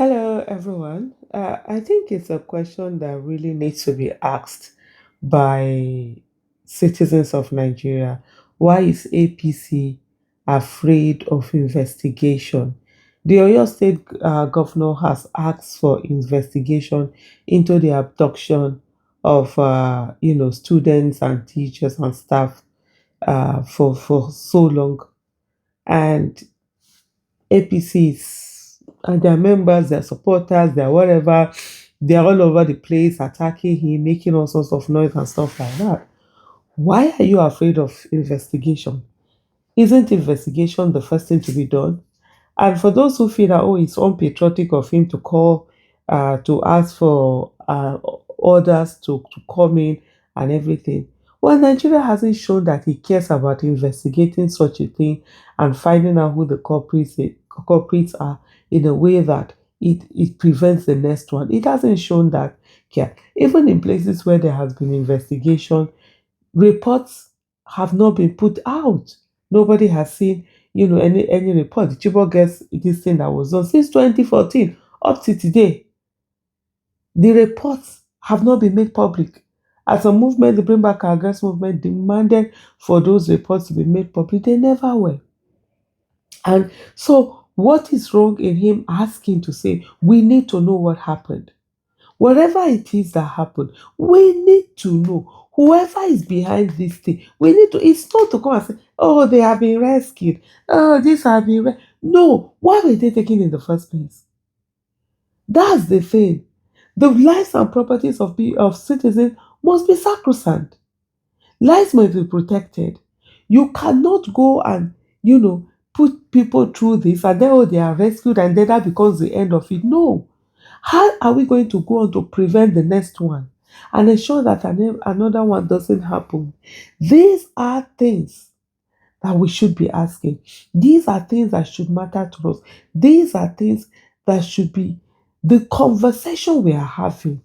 Hello, everyone. I think it's a question that really needs to be asked by citizens of Nigeria. Why is APC afraid of investigation? The Oyo State governor has asked for investigation into the abduction of, students and teachers and staff for so long, and APCs and their members, their supporters, their whatever, they're all over the place attacking him, making all sorts of noise and stuff like that. Why are you afraid of investigation? Isn't investigation the first thing to be done? And for those who feel that, oh, it's unpatriotic of him to call, to ask for orders to come in and everything, well, Nigeria hasn't shown that he cares about investigating such a thing and finding out who the culprits are in a way that it prevents the next one. It hasn't shown that care. Even in places where there has been investigation, reports have not been put out. Nobody has seen, any report. The Chibok gets this thing that was done since 2014 up to today. The reports have not been made public. As a movement, the Bring Back Our Girls movement demanded for those reports to be made public. They never were. And so, what is wrong in him asking to say, we need to know what happened? Whatever it is that happened, we need to know. Whoever is behind this thing, we need to. It's not to come and say, "Oh, they have been rescued. Oh, this have been." No, why were they taken in the first place? That's the thing. The lives and properties of citizens must be sacrosanct. Lives must be protected. You cannot go and put people through this and then they are rescued and then that becomes the end of it. No, how are we going to go on to prevent the next one and ensure that another one doesn't happen? These are things that we should be asking. These are things that should matter to us. These are things that should be the conversation we are having.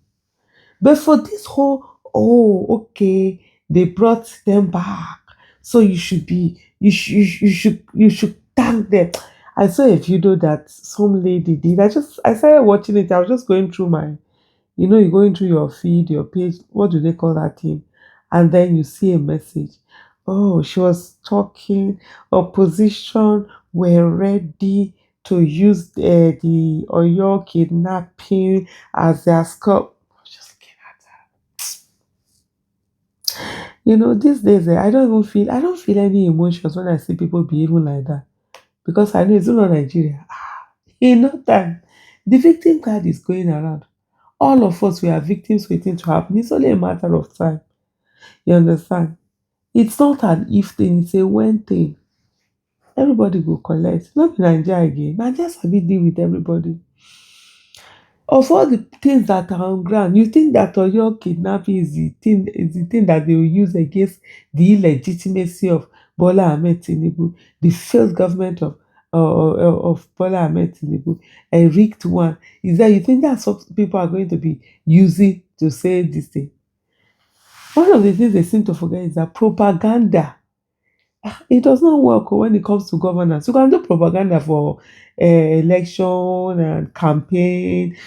But for this whole, oh, okay, they brought them back, so you should thank them. I saw a video that some lady did. I started watching it. I was just going through you're going through your feed, your page. What do they call that thing? And then you see a message. Oh, she was talking. Opposition were ready to use the Oyo kidnapping as their scope. Just looking at her. These days I don't feel any emotions when I see people behaving like that because I know it's not Nigeria. In no time, the victim card is going around. All of us we are victims waiting to happen. It's only a matter of time. You understand? It's not an if thing, it's a when thing. Everybody go collect. Not be Nigeria again. Nigeria sabi deal with everybody. Of all the things that are on ground, you think that Oyo kidnapping is the thing that they will use against the illegitimacy of Bola Ahmed Tinubu, the failed government of Bola Ahmed Tinubu, a rigged one. Is that you think that's what people are going to be using to say this thing? One of the things they seem to forget is that propaganda. It does not work when it comes to governance. You can do propaganda for election and campaign,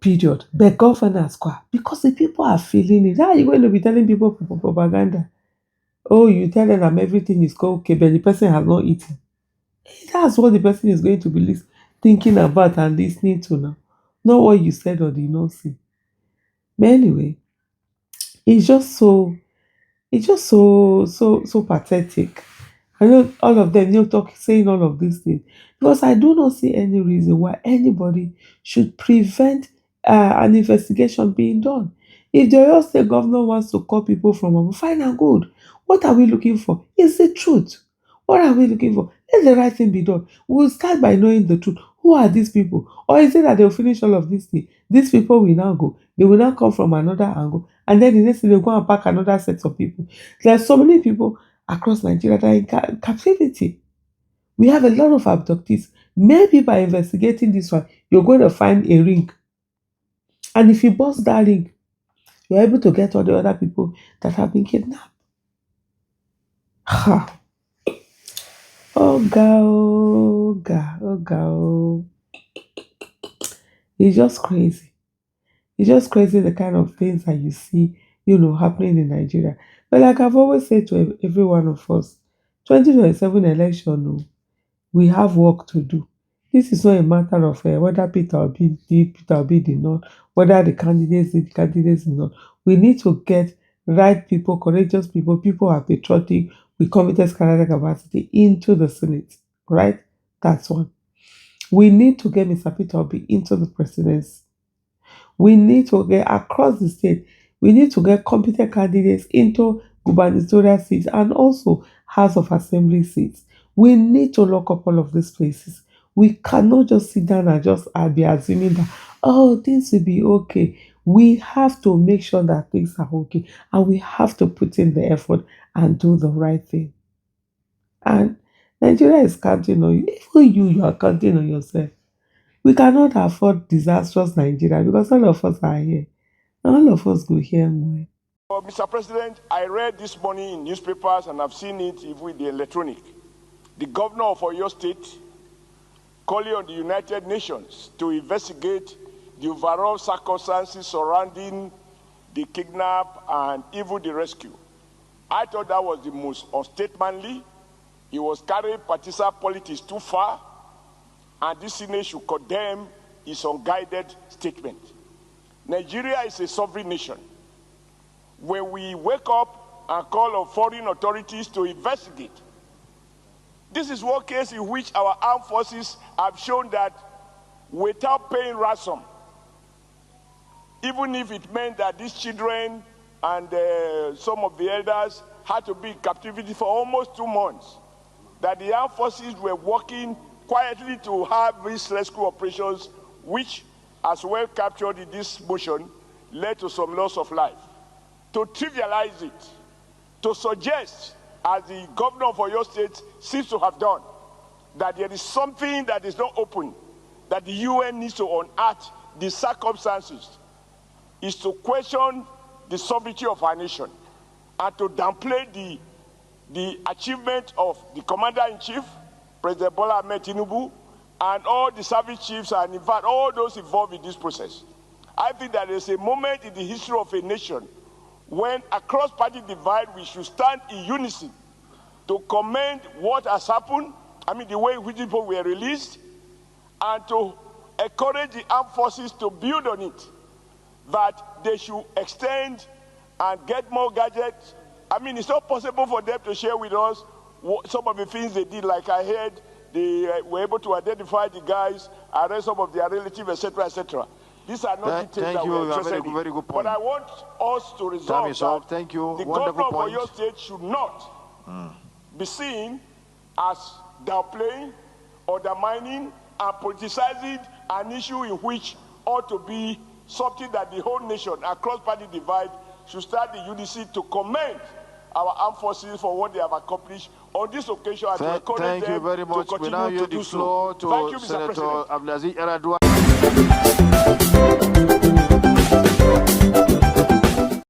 period. But governance, because the people are feeling it. How are you going to be telling people propaganda? Oh, you tell them everything is okay, but the person has not eaten. That's what the person is going to be thinking about and listening to now. Not what you said or did not say. But anyway, it's just so so pathetic. I know all of them, talk saying all of these things because I do not see any reason why anybody should prevent an investigation being done. If the Oyo State governor wants to call people from above, fine and good. What are we looking for? Is the truth. What are we looking for? Let the right thing be done. We'll start by knowing the truth. Who are these people? Or is it that they'll finish all of this thing? These people will now go. They will now come from another angle. And then the next thing they'll go and pack another set of people. There are so many people across Nigeria that are in captivity. We have a lot of abductees. Maybe by investigating this one, you're going to find a ring. And if you bust that ring, you're able to get all the other people that have been kidnapped. Ha! Oga, oga, oga, oh. It's just crazy. It's just crazy the kind of things that you see, happening in Nigeria. But like I've always said to every one of us, 2027 election, no, we have work to do. This is not a matter of whether Peter Obi did, Peter Obi did not, whether the candidates did, candidates did not. We need to get right people, courageous people, people who are patriotic, with committed character capacity into the Senate, right? That's one. We need to get Mr. Peter Obi into the presidency. We need to get across the state, we need to get competent candidates into gubernatorial seats and also House of Assembly seats. We need to lock up all of these places. We cannot just sit down and just be assuming that, oh, things will be okay. We have to make sure that things are okay, and we have to put in the effort and do the right thing. And Nigeria is counting on you. Even you are counting on yourself. We cannot afford disastrous Nigeria because all of us are here. All of us go here more. Mr. President, I read this morning in newspapers and I've seen it even with the electronic. The governor of Oyo State calling on the United Nations to investigate the overall circumstances surrounding the kidnap and even the rescue. I thought that was the most unstatemanly. He was carrying partisan politics too far, and this Senate should condemn his unguided statement. Nigeria is a sovereign nation. When we wake up and call on foreign authorities to investigate, this is one case in which our armed forces have shown that without paying ransom, even if it meant that these children and some of the elders had to be in captivity for almost 2 months, that the armed forces were working quietly to have these rescue operations, which, as well captured in this motion, led to some loss of life. To trivialize it, to suggest, as the governor of Oyo State seems to have done, that there is something that is not open, that the UN needs to unearth the circumstances, is to question the sovereignty of our nation and to downplay the achievement of the commander-in-chief, President Bola Ahmed Tinubu, and all the service chiefs and in fact all those involved in this process. I think that there's a moment in the history of a nation when across party divide we should stand in unison to commend what has happened, the way in which people were released, and to encourage the armed forces to build on it, that they should extend and get more gadgets. It's not possible for them to share with us some of the things they did. Like I heard, they were able to identify the guys, arrest some of their relatives, etc., etc. These are not details that we're interested in. Very good point. But I want us to resolve that thank you. The Wonderful governor point. of Oyo State should not be seen as downplaying, undermining, and politicizing an issue in which ought to be something that the whole nation, across party divide, should start the unity to commend our armed forces for what they have accomplished on this occasion. Thank you very much. We now yield the floor to Thank you, Mr. Senator President. Abdulaziz Yaradua.